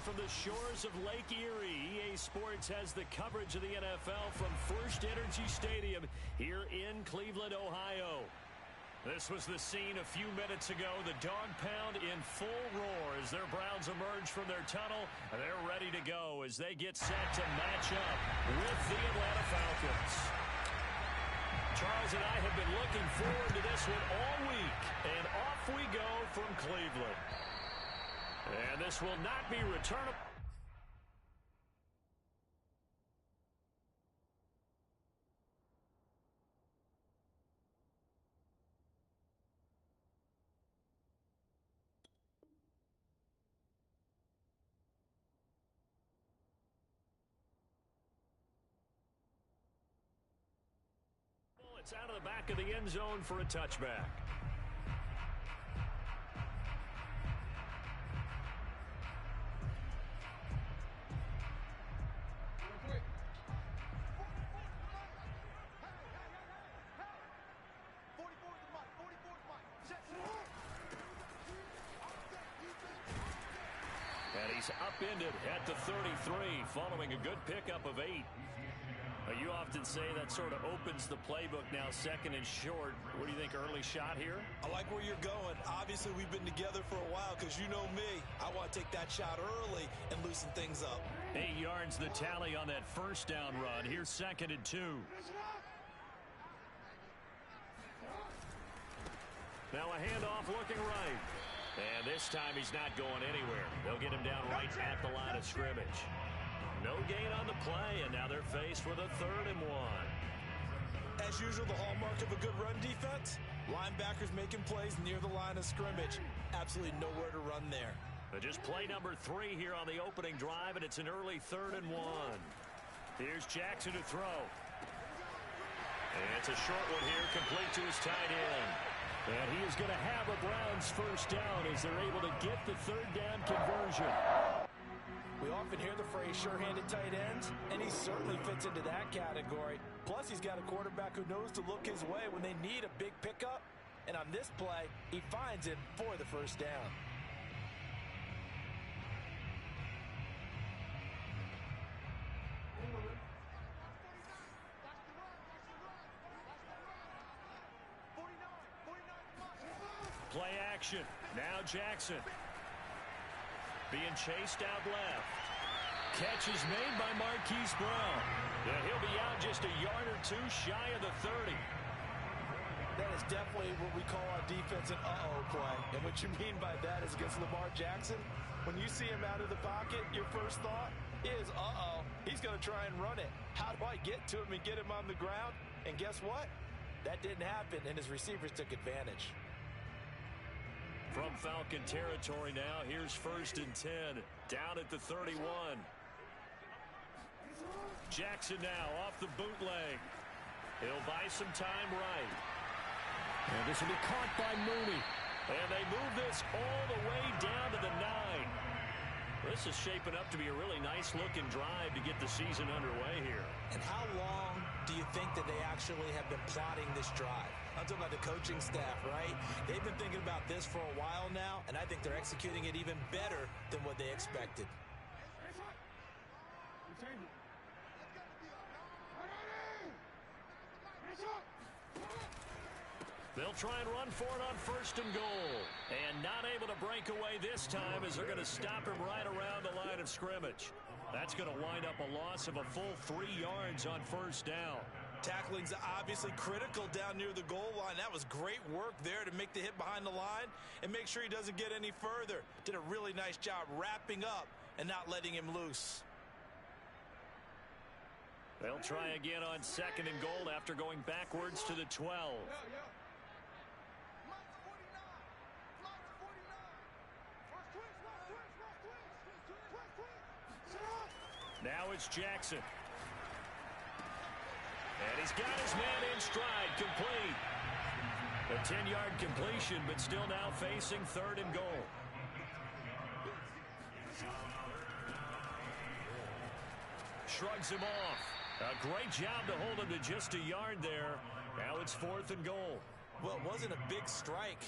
from the shores of Lake Erie, EA Sports has the coverage of the NFL from First Energy Stadium here in Cleveland, Ohio. This was the scene a few minutes ago. The dog pound in full roar as their Browns emerge from their tunnel. They're ready to go as they get set to match up with the Atlanta Falcons. Charles and I have been looking forward to this one all week. And off we go from Cleveland. And this will not be returnable. It's out of the back of the end zone for a touchback. And he's upended at the 33 following a good pickup of 8. You often say that sort of opens the playbook now, second and short. What do you think, early shot here? I like where you're going. Obviously, we've been together for a while because you know me. I want to take that shot early and loosen things up. 8 yards the tally on that first down run. Here's 2nd and 2. Now a handoff looking right. And this time he's not going anywhere. They'll get him down right at the line of scrimmage. No gain on the play, and now they're faced with a 3rd and 1. As usual, the hallmark of a good run defense, linebackers making plays near the line of scrimmage. Absolutely nowhere to run there. Just play number 3 here on the opening drive, and it's an early 3rd and 1. Here's Jackson to throw. And it's a short one here, complete to his tight end. And he is going to have a Browns first down as they're able to get the 3rd down conversion. We often hear the phrase sure-handed tight ends, and he certainly fits into that category. Plus, he's got a quarterback who knows to look his way when they need a big pickup. And on this play, he finds it for the first down. Play action. Now Jackson. Being chased out left. Catch is made by Marquise Brown. Yeah, he'll be out just a yard or 2 shy of the 30. That is definitely what we call our defense an uh-oh play. And what you mean by that is against Lamar Jackson, when you see him out of the pocket, your first thought is, uh-oh, he's going to try and run it. How do I get to him and get him on the ground? And guess what? That didn't happen, and his receivers took advantage. From Falcon territory now, here's 1st and 10, down at the 31. Jackson now off the bootleg. He'll buy some time right. And this will be caught by Mooney. And they move this all the way down to the 9. This is shaping up to be a really nice-looking drive to get the season underway here. And how long do you think that they actually have been plotting this drive? I'm talking about the coaching staff, right? They've been thinking about this for a while now, and I think they're executing it even better than what they expected. They'll try and run for it on 1st and goal. And not able to break away this time as they're going to stop him right around the line of scrimmage. That's going to wind up a loss of a full 3 yards on 1st down. Tackling's obviously critical down near the goal line. That was great work there to make the hit behind the line and make sure he doesn't get any further. Did a really nice job wrapping up and not letting him loose. They'll try again on 2nd and goal after going backwards to the 12. Now it's Jackson. And he's got his man in stride, complete. A 10-yard completion, but still now facing 3rd and goal. Shrugs him off. A great job to hold him to just a yard there. Now it's 4th and goal. Well, it wasn't a big strike.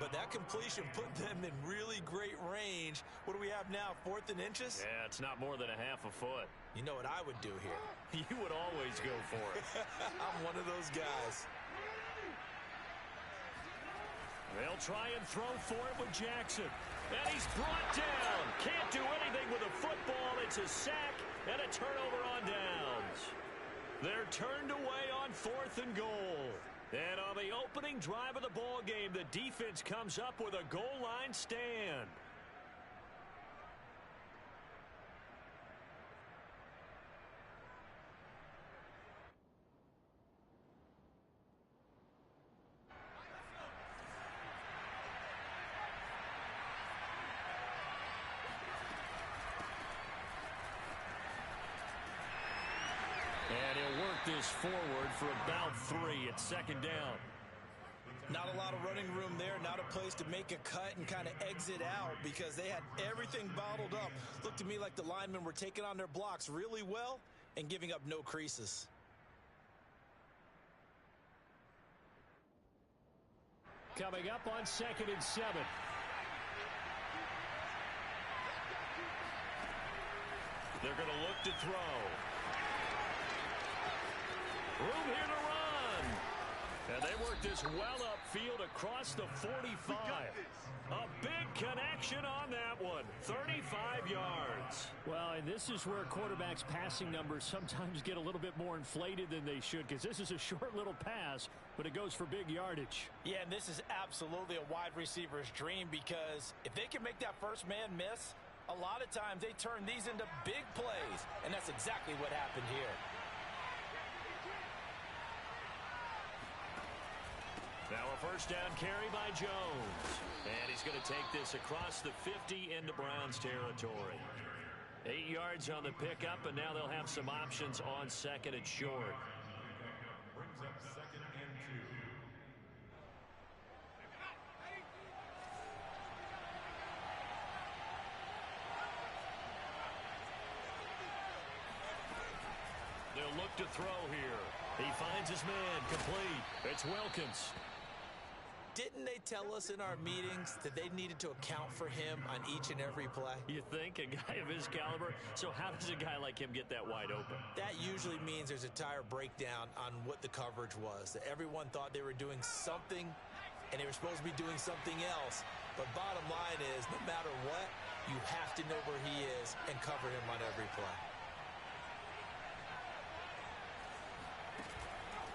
but that completion put them in really great range. What do we have now, 4th and inches? Yeah, it's not more than a half a foot. You know what I would do here? You would always go for it. I'm one of those guys. They'll try and throw for it with Jackson. And he's brought down. Can't do anything with a football. It's a sack and a turnover on downs. They're turned away on 4th and goal. And on the opening drive of the ball game, the defense comes up with a goal line stand. And he'll work this forward for about 3 at 2nd down. Not a lot of running room there, not a place to make a cut and kind of exit out because they had everything bottled up. Looked to me like the linemen were taking on their blocks really well and giving up no creases. Coming up on 2nd and 7. They're going to look to throw. Room here to run. And they work this well upfield across the 45. A big connection on that one. 35 yards. Well, and this is where quarterbacks' passing numbers sometimes get a little bit more inflated than they should because this is a short little pass, but it goes for big yardage. Yeah, and this is absolutely a wide receiver's dream because if they can make that first man miss, a lot of times they turn these into big plays, and that's exactly what happened here. Now a first down carry by Jones. And he's going to take this across the 50 into Browns territory. 8 yards on the pickup, and now they'll have some options on 2nd and short. Brings up 2nd and 2. They'll look to throw here. He finds his man complete. It's Wilkins. Didn't they tell us in our meetings that they needed to account for him on each and every play? You think? A guy of his caliber? So how does a guy like him get that wide open? That usually means there's a tire breakdown on what the coverage was. That everyone thought they were doing something, and they were supposed to be doing something else. But bottom line is, no matter what, you have to know where he is and cover him on every play.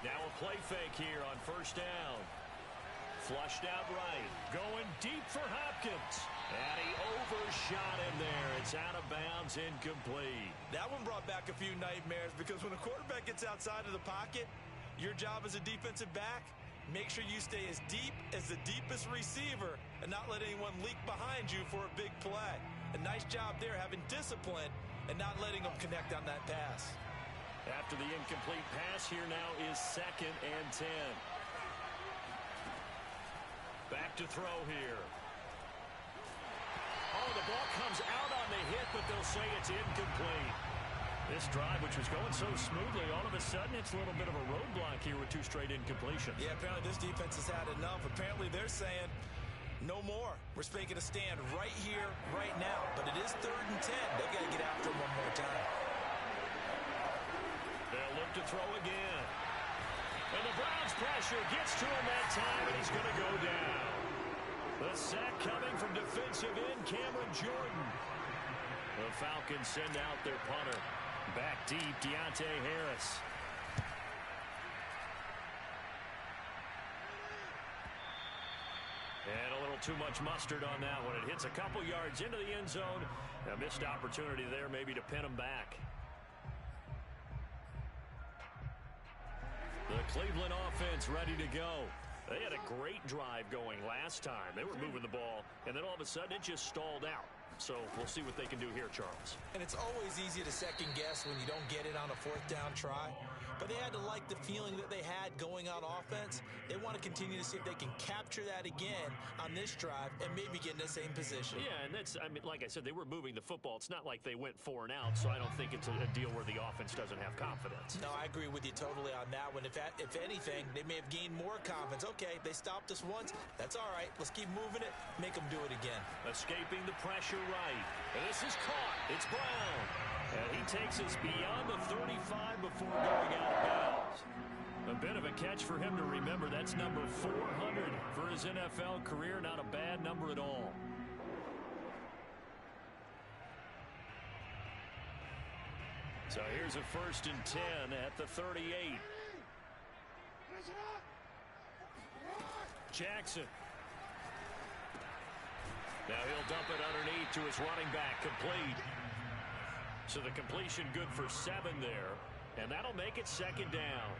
Now a play fake here on first down. Flushed out right. Going deep for Hopkins. And he overshot him there. It's out of bounds, incomplete. That one brought back a few nightmares because when a quarterback gets outside of the pocket, your job as a defensive back, make sure you stay as deep as the deepest receiver and not let anyone leak behind you for a big play. A nice job there having discipline and not letting them connect on that pass. After the incomplete pass, here now is 2nd and 10. Back to throw here. Oh, the ball comes out on the hit, but they'll say it's incomplete. This drive, which was going so smoothly, all of a sudden it's a little bit of a roadblock here with 2 straight incompletions. Yeah, apparently this defense has had enough. Apparently they're saying, no more. We're making a stand right here, right now. But it is 3rd and 10. They've got to get after him one more time. They'll look to throw again. And the Browns pressure gets to him that time, and he's going to go down. The sack coming from defensive end Cameron Jordan. The Falcons send out their punter. Back deep, Deontay Harris. And a little too much mustard on that one. It hits a couple yards into the end zone. A missed opportunity there maybe to pin him back. The Cleveland offense ready to go. They had a great drive going last time. They were moving the ball, and then all of a sudden it just stalled out. So we'll see what they can do here, Charles. And it's always easy to second guess when you don't get it on a 4th down try. but they had to like the feeling that they had going on offense. They want to continue to see if they can capture that again on this drive and maybe get in the same position. Yeah, and that's, I mean, like I said, they were moving the football. It's not like they went 4 and out, so I don't think it's a deal where the offense doesn't have confidence. No, I agree with you totally on that one. If anything, they may have gained more confidence. Okay, they stopped us once. That's all right. Let's keep moving it. Make them do it again. Escaping the pressure right. And this is caught. It's Brown. And he takes us beyond the 35 before going out of bounds. A bit of a catch for him to remember. That's number 400 for his NFL career. Not a bad number at all. So here's a 1st and 10 at the 38. Jackson. Now he'll dump it underneath to his running back, complete. So the completion good for 7 there, and that'll make it 2nd down.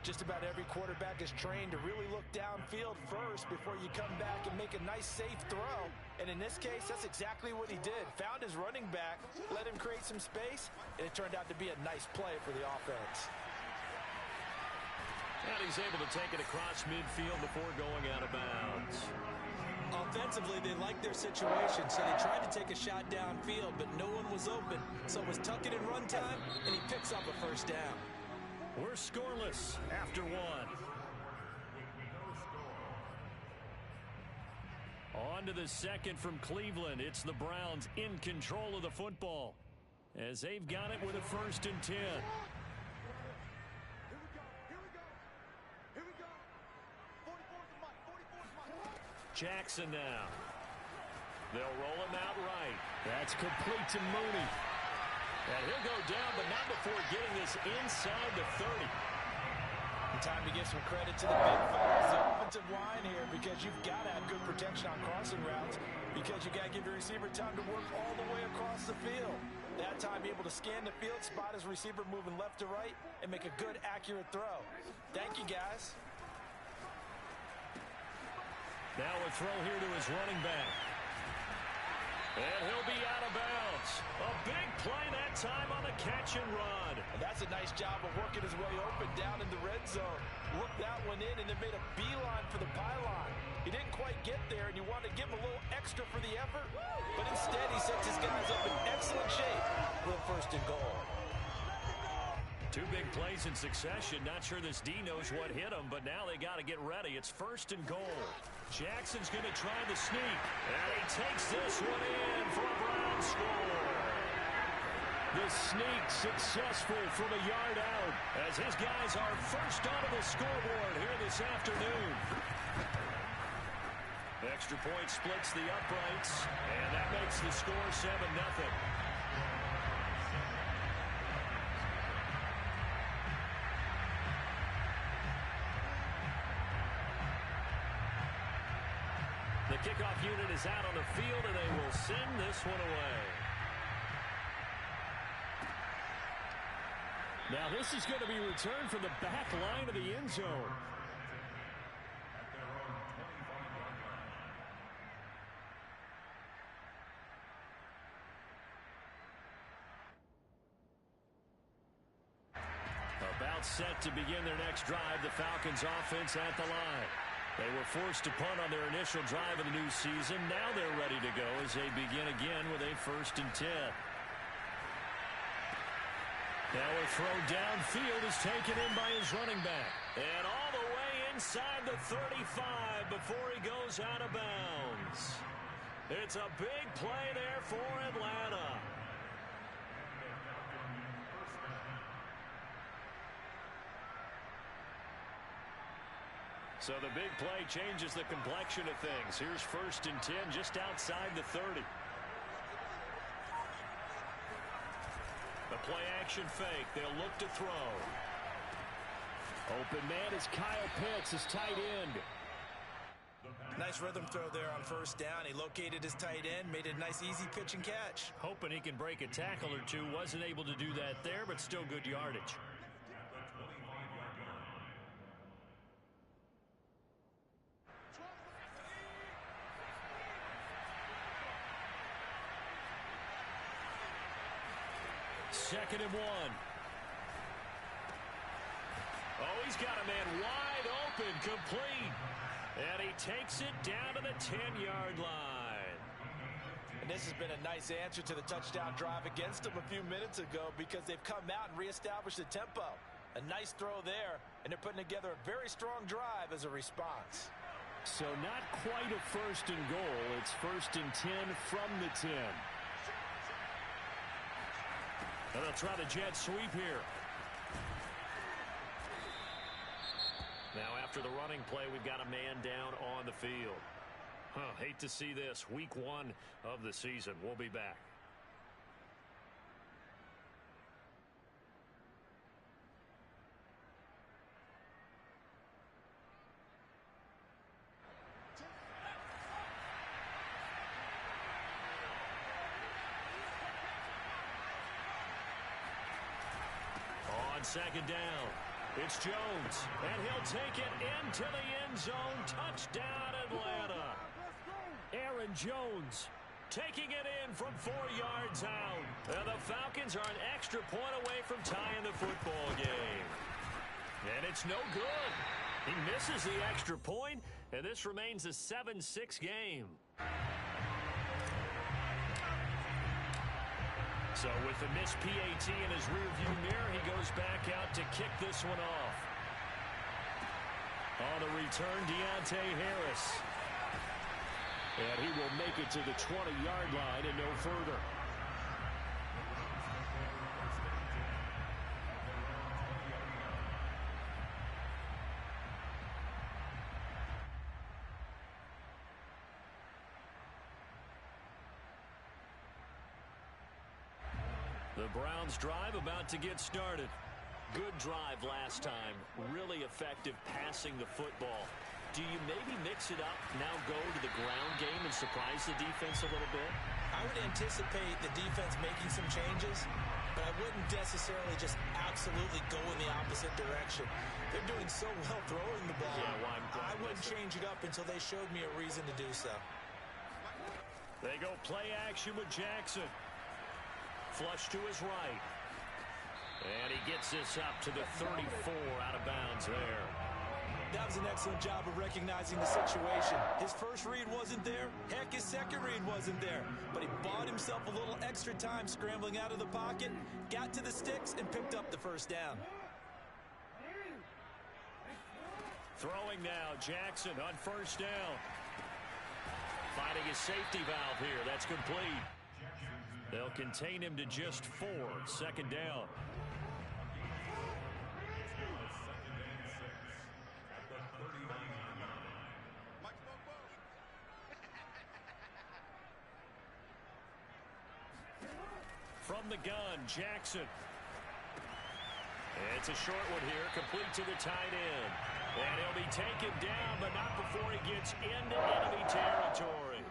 Just about every quarterback is trained to really look downfield first before you come back and make a nice, safe throw. And in this case, that's exactly what he did. Found his running back, let him create some space, and it turned out to be a nice play for the offense. And he's able to take it across midfield before going out of bounds. Offensively, they liked their situation, so they tried to take a shot downfield, but no one was open. So it was tuck it in run time, and he picks up a 1st down. We're scoreless after 1. On to the 2nd from Cleveland. It's the Browns in control of the football as they've got it with a 1st and 10. Jackson now. They'll roll him out right. That's complete to Mooney. And he'll go down, but not before getting this inside the 30. Time to give some credit to the big fellas, the offensive line here, because you've got to have good protection on crossing routes, because you got to give your receiver time to work all the way across the field. That time, be able to scan the field, spot his receiver moving left to right, and make a good, accurate throw. Thank you, guys. Now a throw here to his running back. And he'll be out of bounds. A big play that time on the catch and run. And that's a nice job of working his way open down in the red zone. Looked that one in and then made a beeline for the pylon. He didn't quite get there, and you wanted to give him a little extra for the effort. But instead, he sets his guys up in excellent shape for a 1st and goal. 2 big plays in succession. Not sure this D knows what hit him, but now they got to get ready. It's 1st and goal. Jackson's going to try the sneak. And he takes this one in for a Brown score. The sneak successful from a yard out as his guys are first onto the scoreboard here this afternoon. Extra point splits the uprights, and that makes the score 7-0. The kickoff unit is out on the field, and they will send this one away. Now this is going to be returned from the back line of the end zone. About set to begin their next drive, the Falcons offense at the line. They were forced to punt on their initial drive of the new season. Now they're ready to go as they begin again with a 1st and 10. Now a throw downfield is taken in by his running back. And all the way inside the 35 before he goes out of bounds. It's a big play there for Atlanta. So the big play changes the complexion of things. Here's 1st and 10 just outside the 30. The play action fake. They'll look to throw. Open man is Kyle Pitts, his tight end. Nice rhythm throw there on 1st down. He located his tight end, made a nice easy pitch and catch. Hoping he can break a tackle or two. Wasn't able to do that there, but still good yardage. Second and 1. He's got a man wide open, complete. And he takes it down to the 10-yard line. And this has been a nice answer to the touchdown drive against them a few minutes ago because they've come out and reestablished the tempo. A nice throw there, and they're putting together a very strong drive as a response. So not quite a first and goal. It's first and 10 from the 10. And they'll try the jet sweep here. Now after the running play, we've got a man down on the field. Hate to see this. Week 1 of the season. We'll be back. On second down, it's Jones, and he'll take it into the end zone. Touchdown, Atlanta. Aaron Jones Taking it in from 4 yards out. And the Falcons are an extra point away from tying the football game. And it's no good. He misses the extra point, and this remains a 7-6 game. So with the missed PAT in his rearview mirror, he goes back out to kick this one off. On the return, Deontay Harris. And he will make it to the 20-yard line and no further. The Browns drive about to get started. Good drive last time. Really effective passing the football. Do you maybe mix it up, now go to the ground game and surprise the defense a little bit? I would anticipate the defense making some changes, but I wouldn't necessarily just absolutely go in the opposite direction. They're doing so well throwing the ball. Yeah, well, I wouldn't change it up until they showed me a reason to do so. They go play action with Jackson. Flush to his right. And he gets this up to the 34 out of bounds there. That was an excellent job of recognizing the situation. His first read wasn't there. Heck, his second read wasn't there. But he bought himself a little extra time scrambling out of the pocket, got to the sticks, and picked up the first down. Throwing now, Jackson on first down. Finding his safety valve here. That's complete. They'll contain him to just 4. Second down. From the gun, Jackson. It's a short one here, complete to the tight end. And he'll be taken down, but not before he gets into enemy territory.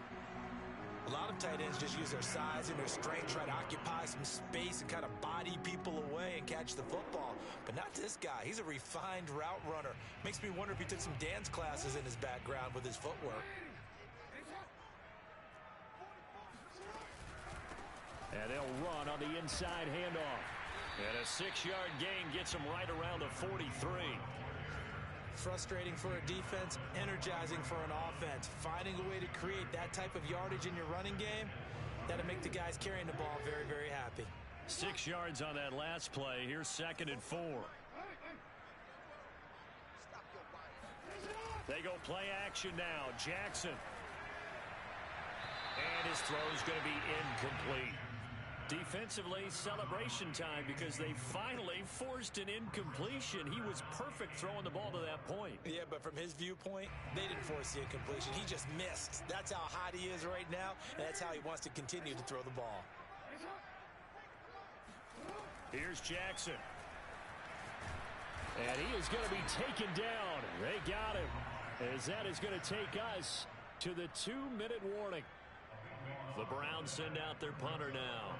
A lot of tight ends just use their size and their strength, try to occupy some space and kind of body people away and catch the football. But not this guy. He's a refined route runner. Makes me wonder if he took some dance classes in his background with his footwork. And they'll run on the inside handoff. And a 6-yard gain gets him right around the 43. Frustrating for a defense, energizing for an offense. Finding a way to create that type of yardage in your running game, that'll make the guys carrying the ball very, very happy. 6 yards on that last play. Here's 2nd and 4. They go play action now. Jackson. And his throw's going to be incomplete. Defensively, celebration time because they finally forced an incompletion. He was perfect throwing the ball to that point. Yeah, but from his viewpoint, they didn't force the incompletion. He just missed. That's how hot he is right now, and that's how he wants to continue to throw the ball. Here's Jackson. And he is going to be taken down. They got him. As that is going to take us to the 2-minute warning. The Browns send out their punter now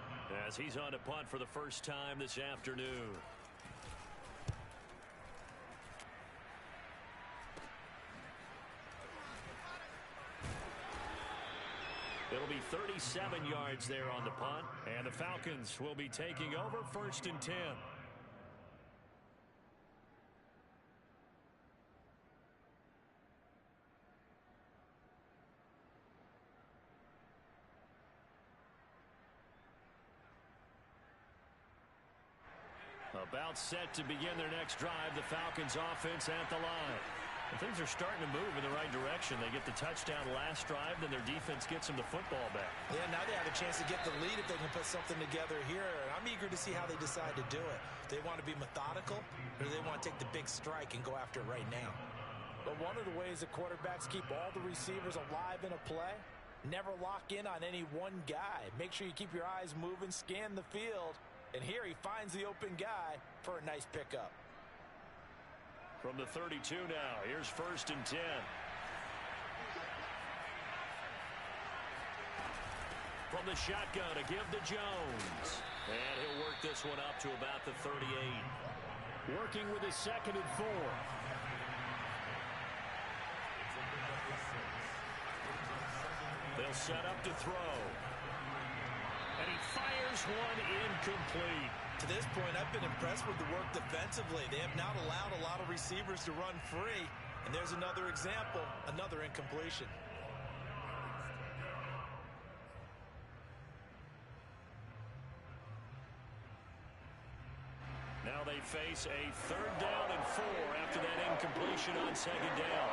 as he's on to punt for the first time this afternoon. It'll be 37 yards there on the punt, and the Falcons will be taking over 1st and 10. About set to begin their next drive. The Falcons offense at the line. And things are starting to move in the right direction. They get the touchdown last drive, then their defense gets them the football back. Yeah, now they have a chance to get the lead if they can put something together here. And I'm eager to see how they decide to do it. Do they want to be methodical, or do they want to take the big strike and go after it right now? But one of the ways the quarterbacks keep all the receivers alive in a play, never lock in on any one guy. Make sure you keep your eyes moving, scan the field. And here he finds the open guy for a nice pickup. From the 32 now, here's 1st and 10. From the shotgun, a give to Jones. And he'll work this one up to about the 38. Working with his 2nd and 4. They'll set up to throw. And he fires one incomplete. To this point, I've been impressed with the work defensively. They have not allowed a lot of receivers to run free. And there's another example, another incompletion. Now they face a 3rd down and 4 after that incompletion on 2nd down.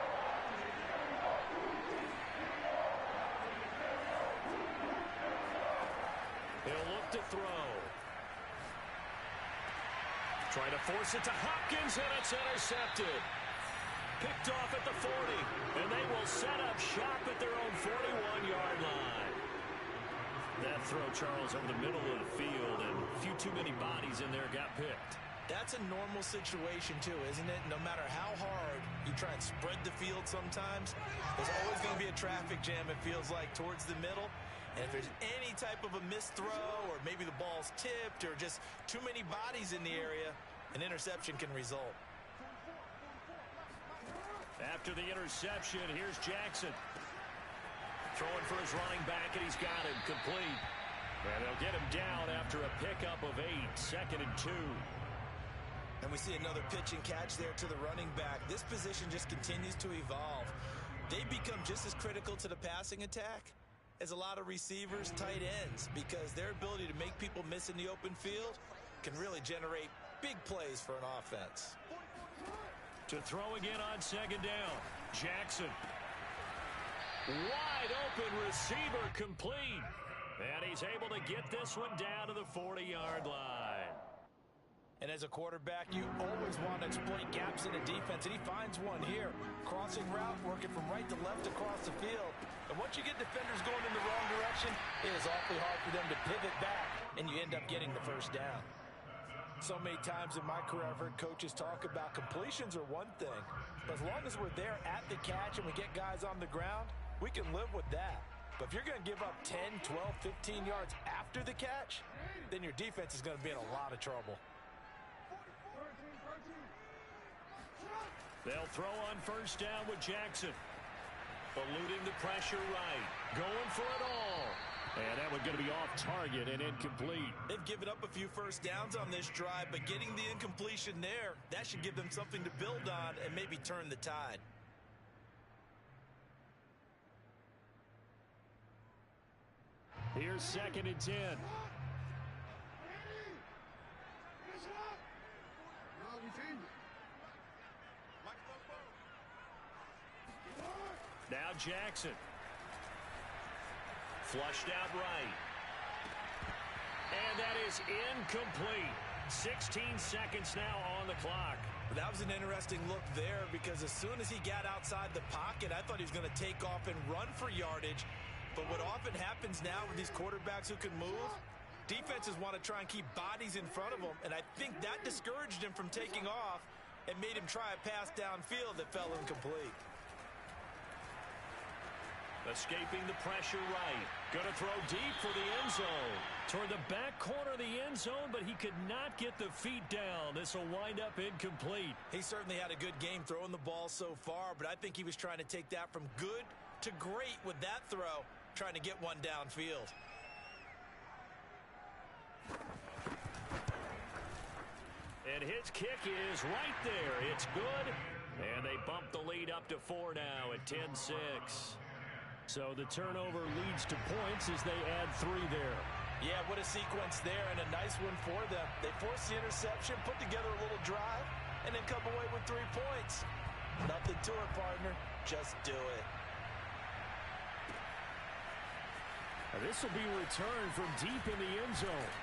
He'll look to throw. Trying to force it to Hopkins, and it's intercepted. Picked off at the 40, and they will set up shop at their own 41-yard line. That throw, Charles, over the middle of the field, and a few too many bodies in there got picked. That's a normal situation, too, isn't it? No matter how hard you try and spread the field sometimes, there's always going to be a traffic jam, it feels like, towards the middle. And if there's any type of a missed throw, or maybe the ball's tipped, or just too many bodies in the area, an interception can result. After the interception, here's Jackson. Throwing for his running back, and he's got him complete. And they'll get him down after a pickup of 8, 2nd and 2. And we see another pitch and catch there to the running back. This position just continues to evolve. They become just as critical to the passing attack as a lot of receivers, tight ends, because their ability to make people miss in the open field can really generate big plays for an offense. To throw again on 2nd down. Jackson. Wide open receiver complete. And he's able to get this one down to the 40-yard line. And as a quarterback, you always want to exploit gaps in the defense, and he finds one here. Crossing route, working from right to left across the field. And once you get defenders going in the wrong direction, it is awfully hard for them to pivot back, and you end up getting the 1st down. So many times in my career, I've heard coaches talk about completions are one thing. But as long as we're there at the catch and we get guys on the ground, we can live with that. But if you're going to give up 10, 12, 15 yards after the catch, then your defense is going to be in a lot of trouble. They'll throw on 1st down with Jackson. Eluding the pressure right. Going for it all. And that one's going to be off target and incomplete. They've given up a few 1st downs on this drive, but getting the incompletion there, that should give them something to build on and maybe turn the tide. Here's 2nd and 10. Now Jackson. Flushed out right. And that is incomplete. 16 seconds now on the clock. That was an interesting look there because as soon as he got outside the pocket, I thought he was going to take off and run for yardage. But what often happens now with these quarterbacks who can move, defenses want to try and keep bodies in front of them, and I think that discouraged him from taking off and made him try a pass downfield that fell incomplete. Escaping the pressure right. Going to throw deep for the end zone. Toward the back corner of the end zone, but he could not get the feet down. This will wind up incomplete. He certainly had a good game throwing the ball so far, but I think he was trying to take that from good to great with that throw, trying to get one downfield. And his kick is right there. It's good. And they bump the lead up to 4 now at 10-6. So the turnover leads to points as they add 3 there. Yeah, what a sequence there, and a nice one for them. They forced the interception, put together a little drive, and then come away with 3 points. Nothing to it, partner. Just do it. This will be returned from deep in the end zone.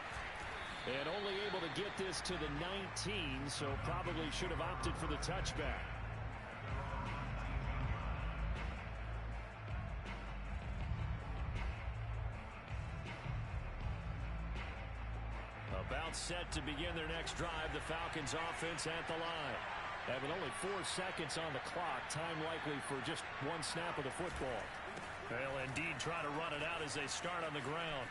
And only able to get this to the 19, so probably should have opted for the touchback. About set to begin their next drive, the Falcons offense at the line. Having only 4 seconds on the clock, time likely for just 1 snap of the football. They'll indeed try to run it out as they start on the ground.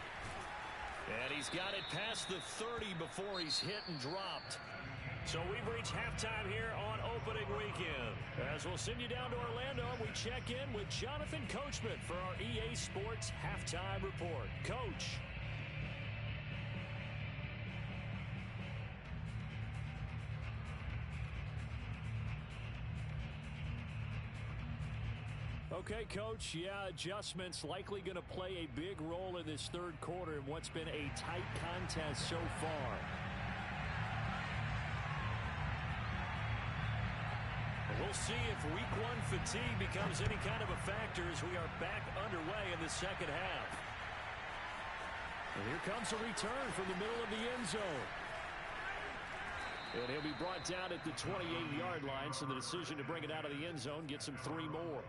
And he's got it past the 30 before he's hit and dropped. So we've reached halftime here on opening weekend. As we'll send you down to Orlando, we check in with Jonathan Coachman for our EA Sports Halftime Report. Coach. Okay, Coach, yeah, adjustments likely going to play a big role in this third quarter in what's been a tight contest so far. We'll see if week 1 fatigue becomes any kind of a factor as we are back underway in the second half. And here comes a return from the middle of the end zone. And he'll be brought down at the 28-yard line, so the decision to bring it out of the end zone gets him 3 more.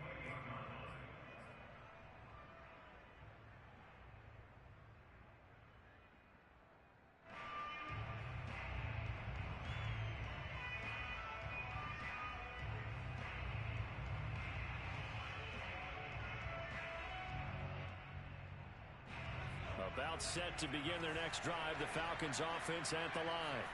About set to begin their next drive, the Falcons offense at the line.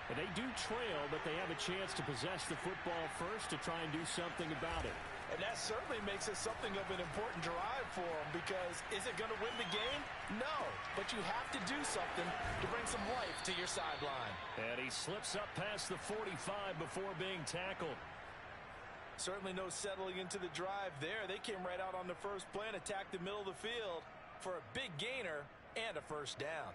And they do trail, but they have a chance to possess the football first to try and do something about it. And that certainly makes it something of an important drive for them, because is it going to win the game? No, but you have to do something to bring some life to your sideline. And he slips up past the 45 before being tackled. Certainly no settling into the drive there. They came right out on the first play and attacked the middle of the field for a big gainer and a first down.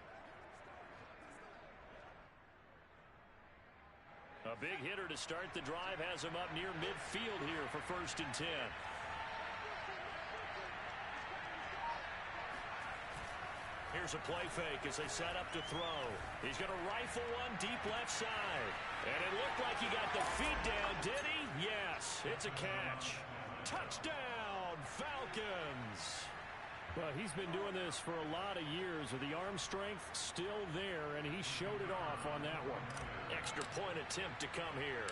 A big hitter to start the drive has him up near midfield here for 1st and 10. Here's a play fake as they set up to throw. He's going to rifle one deep left side. And it looked like he got the feet down, did he? Yes, it's a catch. Touchdown, Falcons! Well, he's been doing this for a lot of years with the arm strength still there, and he showed it off on that one. Extra point attempt to come here.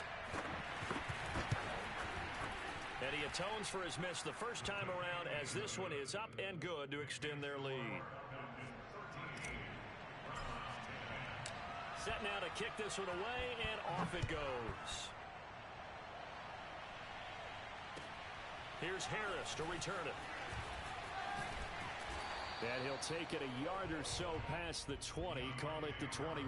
And he atones for his miss the first time around, as this one is up and good to extend their lead. Set now to kick this one away, and off it goes. Here's Harris to return it. And he'll take it a yard or so past the 20, call it the 21.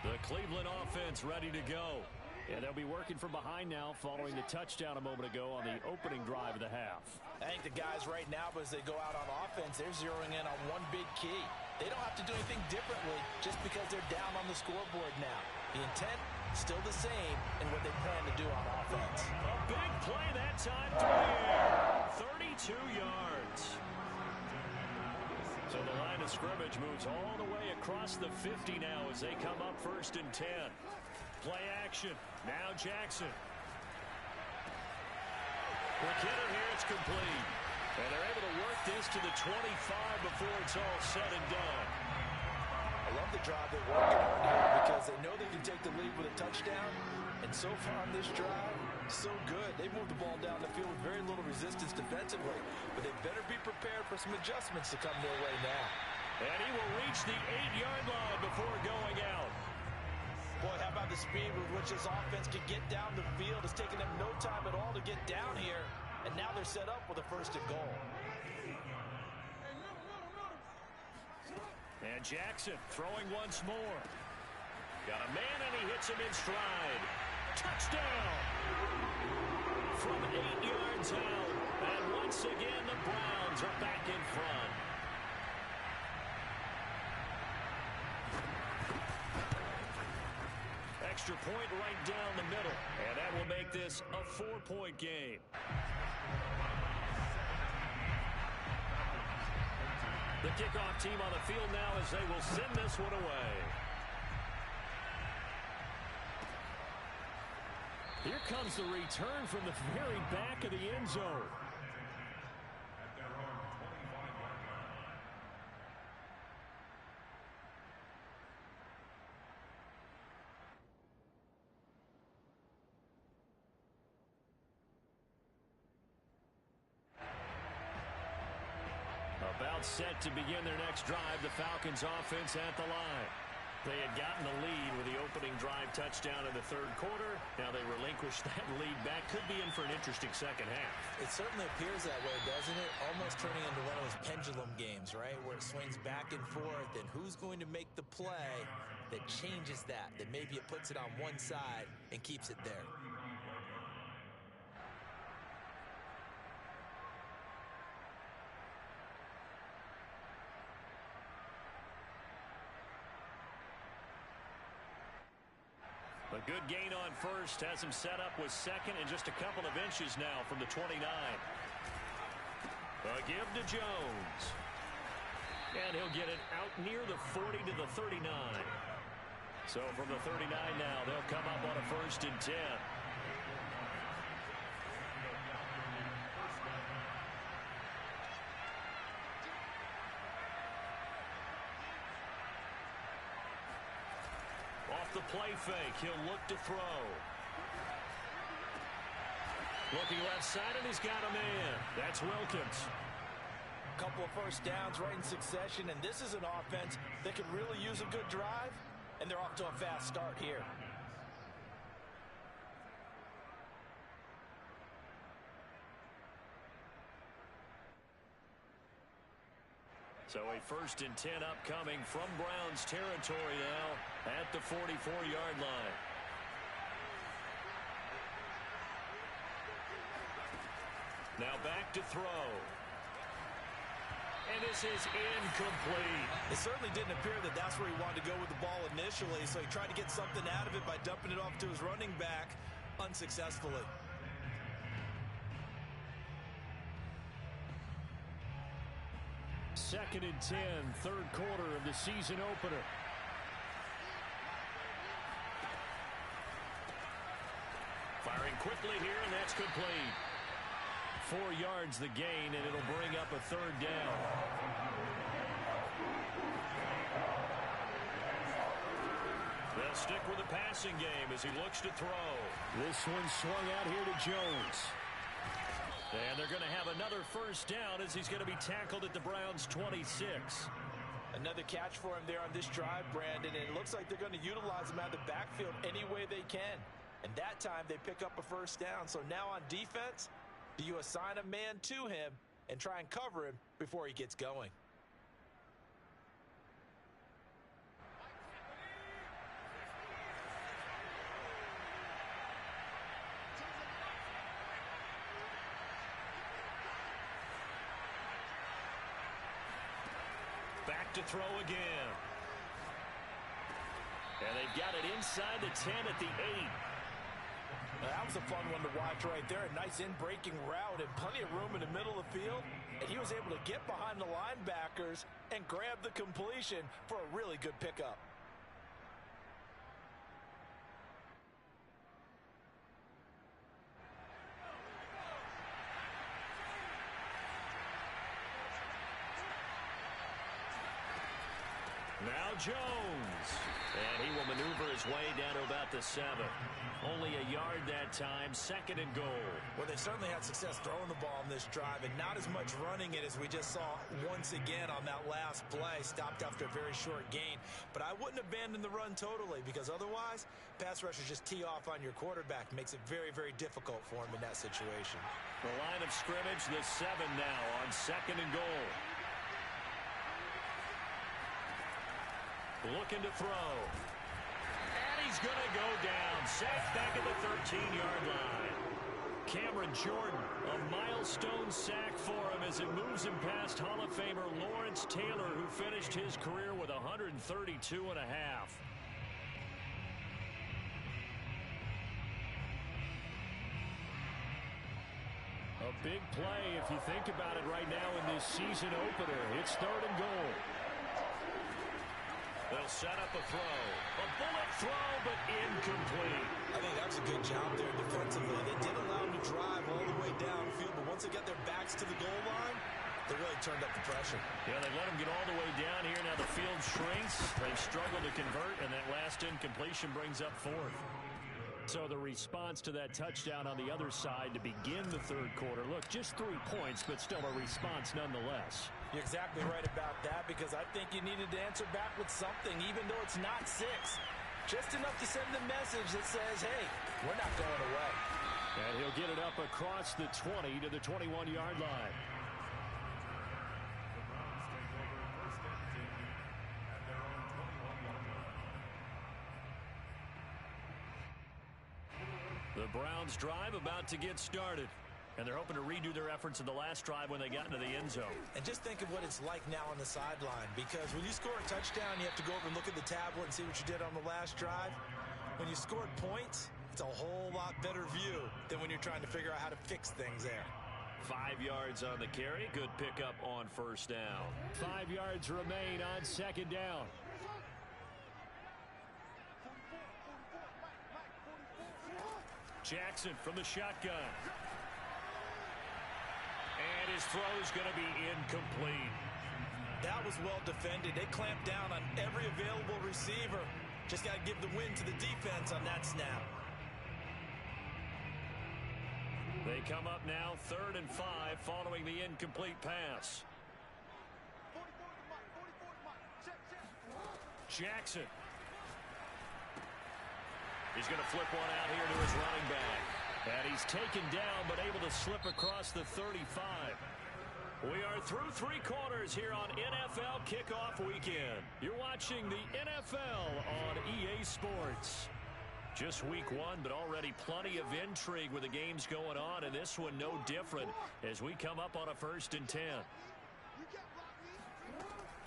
The Cleveland offense ready to go. And they'll be working from behind now following the touchdown a moment ago on the opening drive of the half. I think the guys right now, as they go out on offense, they're zeroing in on one big key. They don't have to do anything differently just because they're down on the scoreboard now. The intent, still the same in what they plan to do on offense. A big play that time through the air. 32 yards. So the line of scrimmage moves all the way across the 50 now as they come up 1st and 10. Play action. Now Jackson. McKinnon here, it's complete. And they're able to work this to the 25 before it's all said and done. I love the drive they're working on here because they know they can take the lead with a touchdown. And so far on this drive, so good. They moved the ball down the field with very little resistance defensively. But they better be prepared for some adjustments to come their way now. And he will reach the 8-yard line before going out. Boy, how about the speed with which this offense can get down the field? It's taken them no time at all to get down here. And now they're set up with a 1st and goal. And Jackson throwing once more. Got a man and he hits him in stride. Touchdown! from 8 yards out. And once again, the Browns are back in front. Extra point right down the middle. And that will make this a 4-point game. The kickoff team on the field now as they will send this one away. Here comes the return from the very back of the end zone. About set to begin their next drive, the Falcons offense at the line. They had gotten the lead with the opening drive touchdown in the third quarter. Now they relinquish that lead back. Could be in for an interesting second half. It certainly appears that way, doesn't it? Almost turning into one of those pendulum games, right? Where it swings back and forth, and who's going to make the play that changes that maybe it puts it on one side and keeps it there. A good gain on first has him set up with second and just a couple of inches now from the 29. A give to Jones. And he'll get it out near the 40 to the 39. So from the 39 now, they'll come up on a 1st and 10. Off the play fake, he'll look to throw. Looking left side, and he's got a man. That's Wilkins. A couple of first downs right in succession, and this is an offense that can really use a good drive, and they're off to a fast start here. So a 1st and 10 upcoming from Browns territory now at the 44-yard line. Now back to throw. And this is incomplete. It certainly didn't appear that that's where he wanted to go with the ball initially, so he tried to get something out of it by dumping it off to his running back unsuccessfully. Second and 10, third quarter of the season opener. Firing quickly here, and that's complete. 4 yards the gain, and it'll bring up a 3rd down. They'll stick with the passing game as he looks to throw. This one swung out here to Jones. And they're going to have another 1st down as he's going to be tackled at the Browns' 26. Another catch for him there on this drive, Brandon, and it looks like they're going to utilize him out of the backfield any way they can. And that time they pick up a 1st down. So now on defense, do you assign a man to him and try and cover him before he gets going? Back to throw again. And they've got it inside the 10 at the 8. That was a fun one to watch right there. A nice in-breaking route and plenty of room in the middle of the field. And he was able to get behind the linebackers and grab the completion for a really good pickup. Now Jones. And he will maneuver his way down to about the 7. Only a yard that time, 2nd and goal. Well, they certainly had success throwing the ball in this drive, and not as much running it as we just saw once again on that last play. Stopped after a very short gain. But I wouldn't abandon the run totally, because otherwise, pass rushers just tee off on your quarterback. Makes it very, very difficult for him in that situation. The line of scrimmage, the 7 now on 2nd and goal. Looking to throw. And he's going to go down. Sacked back at the 13-yard line. Cameron Jordan, a milestone sack for him as it moves him past Hall of Famer Lawrence Taylor, who finished his career with 132.5. A big play if you think about it right now in this season opener. It's 3rd and goal. They'll set up a throw. A bullet throw, but incomplete. I think that was a good job there defensively. They did allow them to drive all the way downfield, but once they got their backs to the goal line, they really turned up the pressure. Yeah, they let them get all the way down here. Now the field shrinks. They've struggled to convert, and that last incompletion brings up 4th. So the response to that touchdown on the other side to begin the 3rd quarter. Look, just 3 points, but still a response nonetheless. You're exactly right about that, because I think you needed to answer back with something, even though it's not 6. Just enough to send the message that says, hey, we're not going away. And he'll get it up across the 20 to the 21-yard line. The Browns drive about to get started. And they're hoping to redo their efforts in the last drive when they got into the end zone. And just think of what it's like now on the sideline, because when you score a touchdown, you have to go over and look at the tablet and see what you did on the last drive. When you scored points, it's a whole lot better view than when you're trying to figure out how to fix things there. 5 yards on the carry. Good pickup on 1st down. 5 yards remain on 2nd down. Jackson from the shotgun. And his throw is going to be incomplete. That was well defended. They clamped down on every available receiver. Just got to give the win to the defense on that snap. They come up now 3rd and 5 following the incomplete pass. Jackson. He's going to flip one out here to his running back. And he's taken down, but able to slip across the 35. We are through 3 quarters here on NFL Kickoff Weekend. You're watching the NFL on EA Sports. Just week 1, but already plenty of intrigue with the games going on, and this one no different as we come up on a 1st and 10.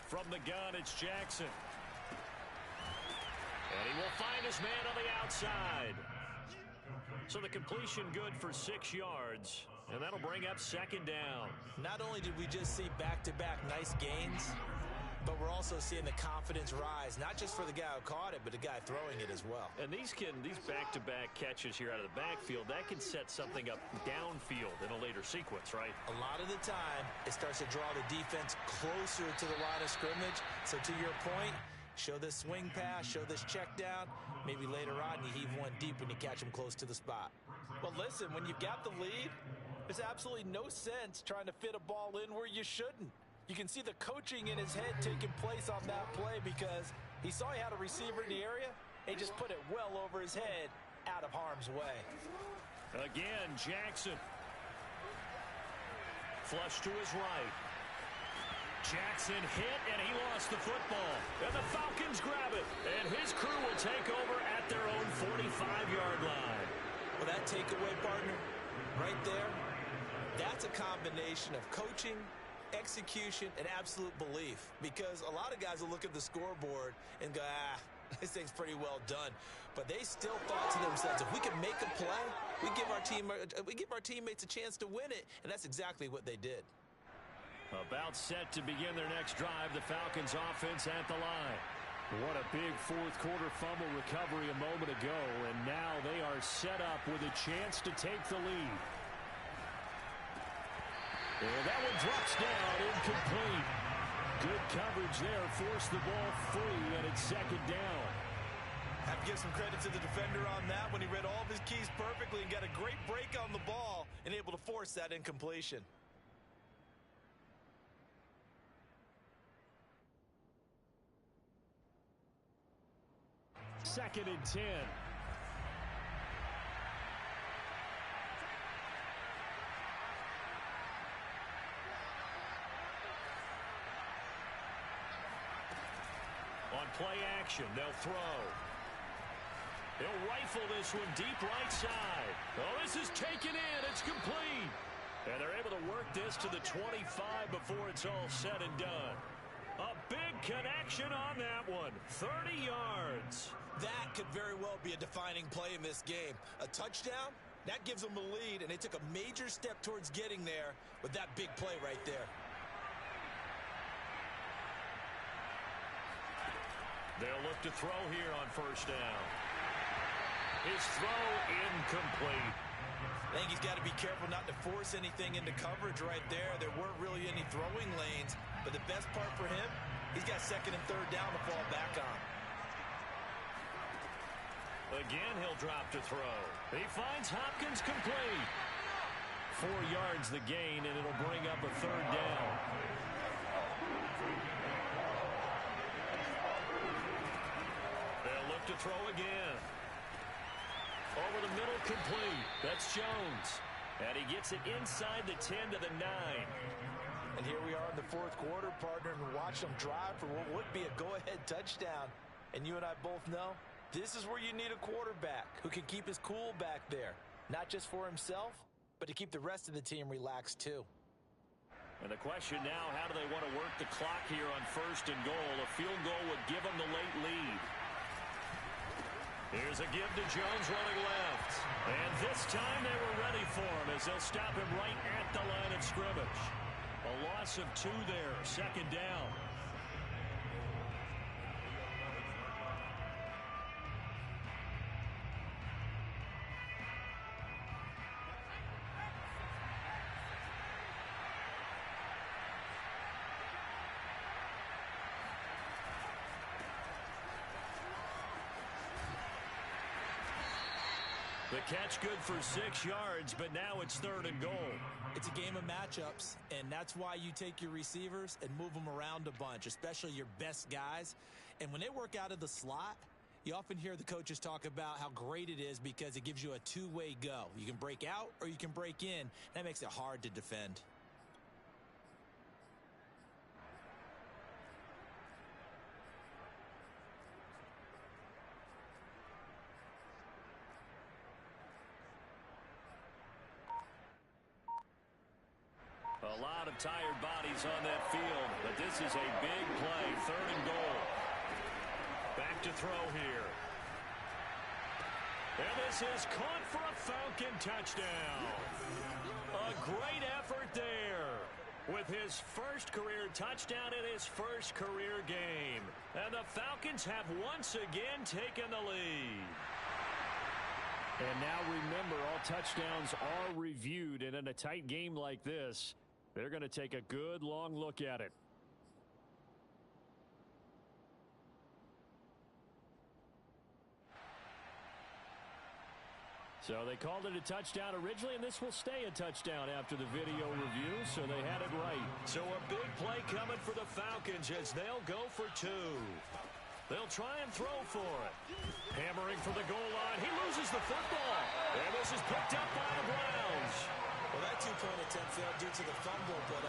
From the gun, it's Jackson. And he will find his man on the outside. So the completion good for 6 yards, and that'll bring up 2nd down. Not only did we just see back-to-back nice gains, but we're also seeing the confidence rise, not just for the guy who caught it, but the guy throwing it as well. And these back-to-back catches here out of the backfield, that can set something up downfield in a later sequence, right? A lot of the time, it starts to draw the defense closer to the line of scrimmage. So to your point, show this swing pass, show this check down. Maybe later on you heave one deep when you catch them close to the spot. Well, listen, when you've got the lead, there's absolutely no sense trying to fit a ball in where you shouldn't. You can see the coaching in his head taking place on that play, because he saw he had a receiver in the area. He just put it well over his head, out of harm's way. Again, Jackson. Flush to his right. Jackson hit, and he lost the football. And the Falcons grab it. And his crew will take over at their own 45-yard line. Well, that takeaway, partner, right there, that's a combination of coaching, execution, and absolute belief. Because a lot of guys will look at the scoreboard and go, this thing's pretty well done. But they still thought to themselves, if we can make a play, we give our teammates a chance to win it. And that's exactly what they did. About set to begin their next drive, the Falcons offense at the line. What a big 4th quarter fumble recovery a moment ago, and now they are set up with a chance to take the lead. And that one drops down, incomplete. Good coverage there, forced the ball free, and it's 2nd down. Have to give some credit to the defender on that when he read all of his keys perfectly and got a great break on the ball and able to force that incompletion. Second and 10. On play action, they'll throw. They'll rifle this one deep right side. Oh, this This is taken in. It's complete. And they're able to work this to the 25 before it's all said and done. A big connection on that one. 30 yards. That could very well be a defining play in this game. A touchdown, that gives them a lead, and they took a major step towards getting there with that big play right there. They'll look to throw here on first down. His throw incomplete. I think he's got to be careful not to force anything into coverage right there. There weren't really any throwing lanes, but the best part for him, he's got second and third down to fall back on. Again, he'll drop to throw. He finds Hopkins complete. 4 yards the gain, and it'll bring up a third down. They'll look to throw again. Over the middle, complete. That's Jones. And he gets it inside the 10 to the 9. And here we are in the fourth quarter, partner, and watch them drive for what would be a go-ahead touchdown. And you and I both know this is where you need a quarterback who can keep his cool back there. Not just for himself, but to keep the rest of the team relaxed too. And the question now, how do they want to work the clock here on first and goal? A field goal would give them the late lead. Here's a give to Jones running left. And this time they were ready for him as they'll stop him right at the line of scrimmage. A loss of 2 there, second down. The catch good for 6 yards, but now it's third and goal. It's a game of matchups, and that's why you take your receivers and move them around a bunch, especially your best guys. And when they work out of the slot, you often hear the coaches talk about how great it is because it gives you a two-way go. You can break out or you can break in. That makes it hard to defend. A lot of tired bodies on that field, but this is a big play, third and goal. Back to throw here. And this is caught for a Falcon touchdown. A great effort there with his first career touchdown in his first career game. And the Falcons have once again taken the lead. And now remember, all touchdowns are reviewed, and in a tight game like this, they're going to take a good long look at it. So they called it a touchdown originally, and this will stay a touchdown after the video review, so they had it right. So a big play coming for the Falcons as they'll go for 2. They'll try and throw for it. Hammering for the goal line. He loses the football. And this is picked up by the Browns. Well, that two-point attempt failed due to the fumble, but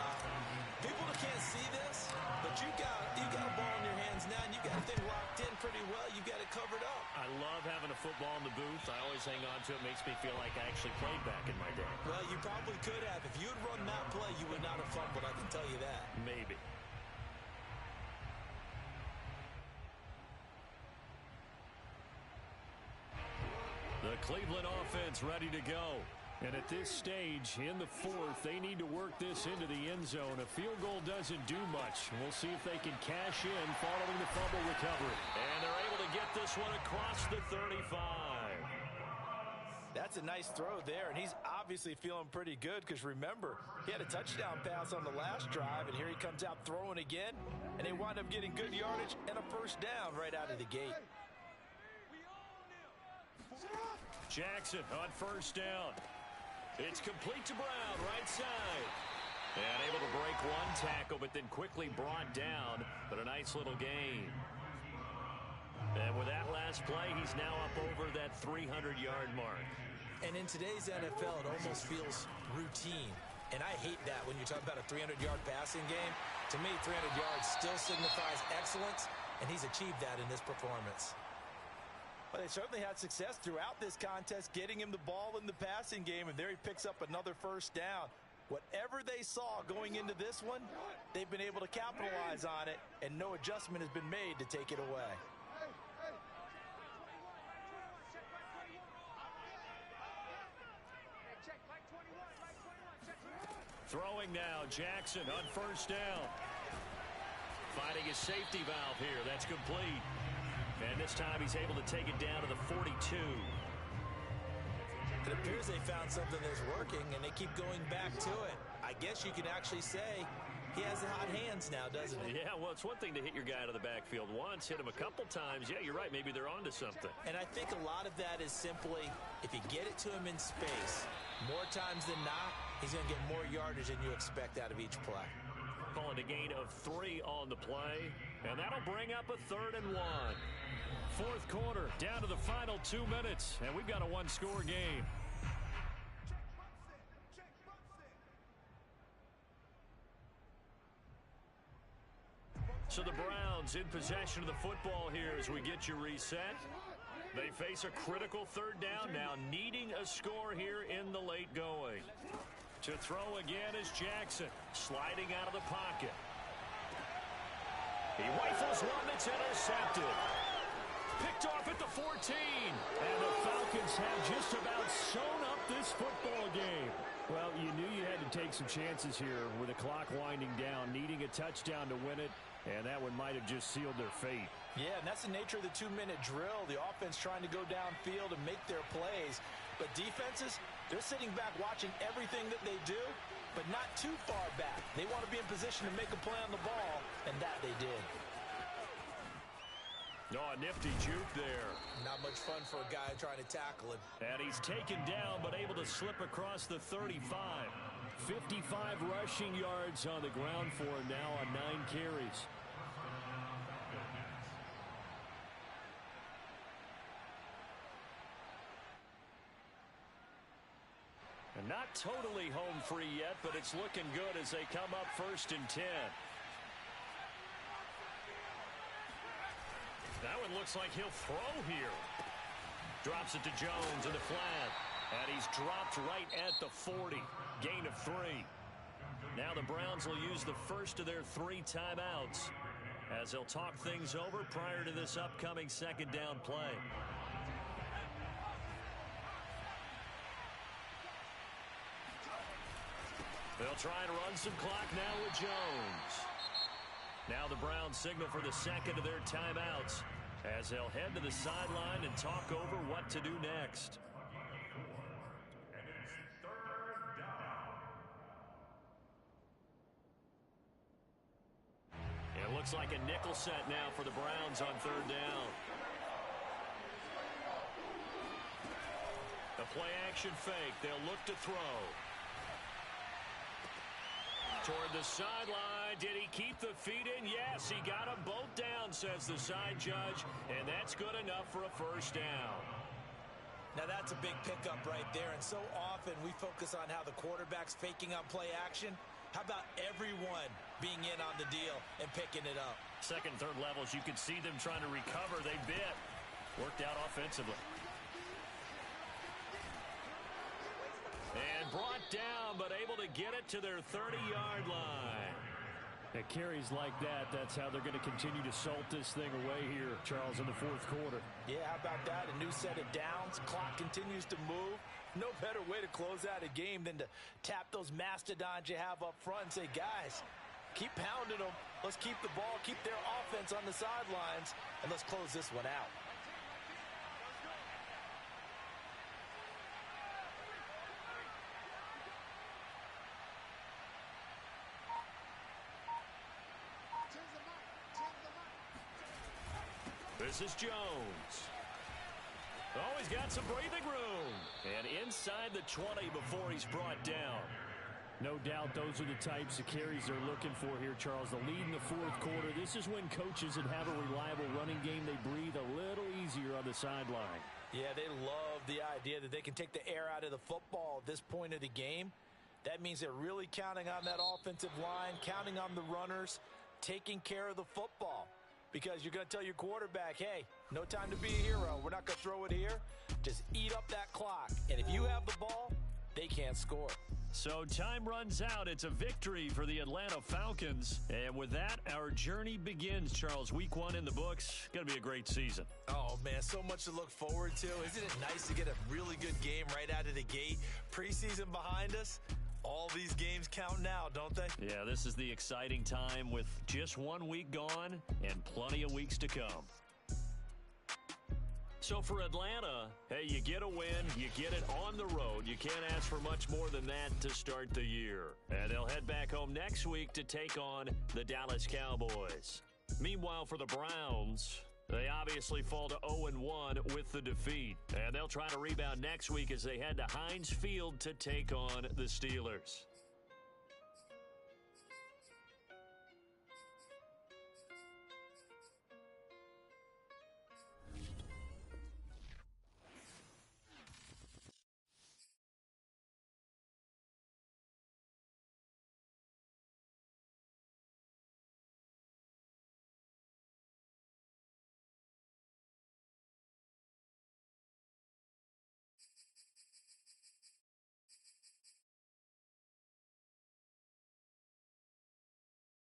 people that can't see this, but you got a ball in your hands now, and you got the thing locked in pretty well. You got it covered up. I love having a football in the booth. I always hang on to it. Makes me feel like I actually played back in my day. Well, you probably could have. If you had run that play, you would not have fumbled, I can tell you that. Maybe. The Cleveland offense ready to go. And at this stage, in the fourth, they need to work this into the end zone. A field goal doesn't do much. We'll see if they can cash in following the fumble recovery. And they're able to get this one across the 35. That's a nice throw there, and he's obviously feeling pretty good because, remember, he had a touchdown pass on the last drive, and here he comes out throwing again, and they wind up getting good yardage and a first down right out of the gate. Jackson on first down. It's complete to Brown, right side. And able to break one tackle, but then quickly brought down. But a nice little gain. And with that last play, he's now up over that 300-yard mark. And in today's NFL, it almost feels routine. And I hate that when you're talking about a 300-yard passing game. To me, 300 yards still signifies excellence, and he's achieved that in this performance. Well, they certainly had success throughout this contest, getting him the ball in the passing game, and there he picks up another first down. Whatever they saw going into this one, they've been able to capitalize on it, and no adjustment has been made to take it away. Throwing now, Jackson on first down. Finding his safety valve here. That's complete. And this time he's able to take it down to the 42. It appears they found something that's working, and they keep going back to it. I guess you can actually say he has the hot hands now, doesn't he? Yeah, well, it's one thing to hit your guy out of the backfield once, hit him a couple times. Yeah, you're right. Maybe they're onto something. And I think a lot of that is simply if you get it to him in space, more times than not, he's going to get more yardage than you expect out of each play. Calling a gain of 3 on the play, and that'll bring up a 3rd and 1. Fourth quarter, down to the final 2 minutes, and we've got a one-score game. So the Browns in possession of the football here as we get you reset. They face a critical 3rd down now, needing a score here in the late going. To throw again is Jackson, sliding out of the pocket. He rifles one that's intercepted. Picked off at the 14. And the Falcons have just about sewn up this football game. Well, you knew you had to take some chances here with the clock winding down, needing a touchdown to win it, and that one might have just sealed their fate. Yeah, and that's the nature of the 2-minute drill. The offense trying to go downfield and make their plays. But defenses, they're sitting back watching everything that they do, but not too far back. They want to be in position to make a play on the ball, and that they did. Oh, a nifty juke there. Not much fun for a guy trying to tackle him. And he's taken down, but able to slip across the 35. 55 rushing yards on the ground for him now on 9 carries. And not totally home free yet, but it's looking good as they come up 1st and 10. That one looks like he'll throw here. Drops it to Jones in the flat. And he's dropped right at the 40. Gain of 3. Now the Browns will use the first of their 3 timeouts as they'll talk things over prior to this upcoming 2nd down play. They'll try and run some clock now with Jones. Now the Browns signal for the 2nd of their timeouts as they'll head to the sideline and talk over what to do next. And it's 3rd down. It looks like a nickel set now for the Browns on 3rd down. The play action fake. They'll look to throw. Toward the sideline. Did he keep the feet in? Yes, he got them both down, says the side judge, and that's good enough for a 1st down. Now that's a big pickup right there, and so often we focus on how the quarterback's faking on play action. How about everyone being in on the deal and picking it up? 2nd, 3rd levels, you can see them trying to recover. They bit. Worked out offensively. And brought down, but able to get it to their 30-yard line. At carries like that, that's how they're going to continue to salt this thing away here, Charles, in the 4th quarter. Yeah, how about that? A new set of downs. Clock continues to move. No better way to close out a game than to tap those mastodons you have up front and say, guys, keep pounding them. Let's keep the ball, keep their offense on the sidelines, and let's close this one out. This is Jones. Oh, he's got some breathing room. And inside the 20 before he's brought down. No doubt those are the types of carries they're looking for here, Charles. The lead in the 4th quarter. This is when coaches that have a reliable running game, they breathe a little easier on the sideline. Yeah, they love the idea that they can take the air out of the football at this point of the game. That means they're really counting on that offensive line, counting on the runners, taking care of the football. because you're going to tell your quarterback, hey, no time to be a hero. We're not going to throw it here. Just eat up that clock. And if you have the ball, they can't score. So time runs out. It's a victory for the Atlanta Falcons. And with that, our journey begins, Charles. Week 1 in the books. Going to be a great season. Oh, man, so much to look forward to. Isn't it nice to get a really good game right out of the gate? Preseason behind us. All these games count now, don't they? Yeah, this is the exciting time with just 1 week gone and plenty of weeks to come. So for Atlanta, hey, you get a win, you get it on the road. You can't ask for much more than that to start the year. And they'll head back home next week to take on the Dallas Cowboys. Meanwhile, for the Browns, they obviously fall to 0-1 with the defeat. And they'll try to rebound next week as they head to Heinz Field to take on the Steelers.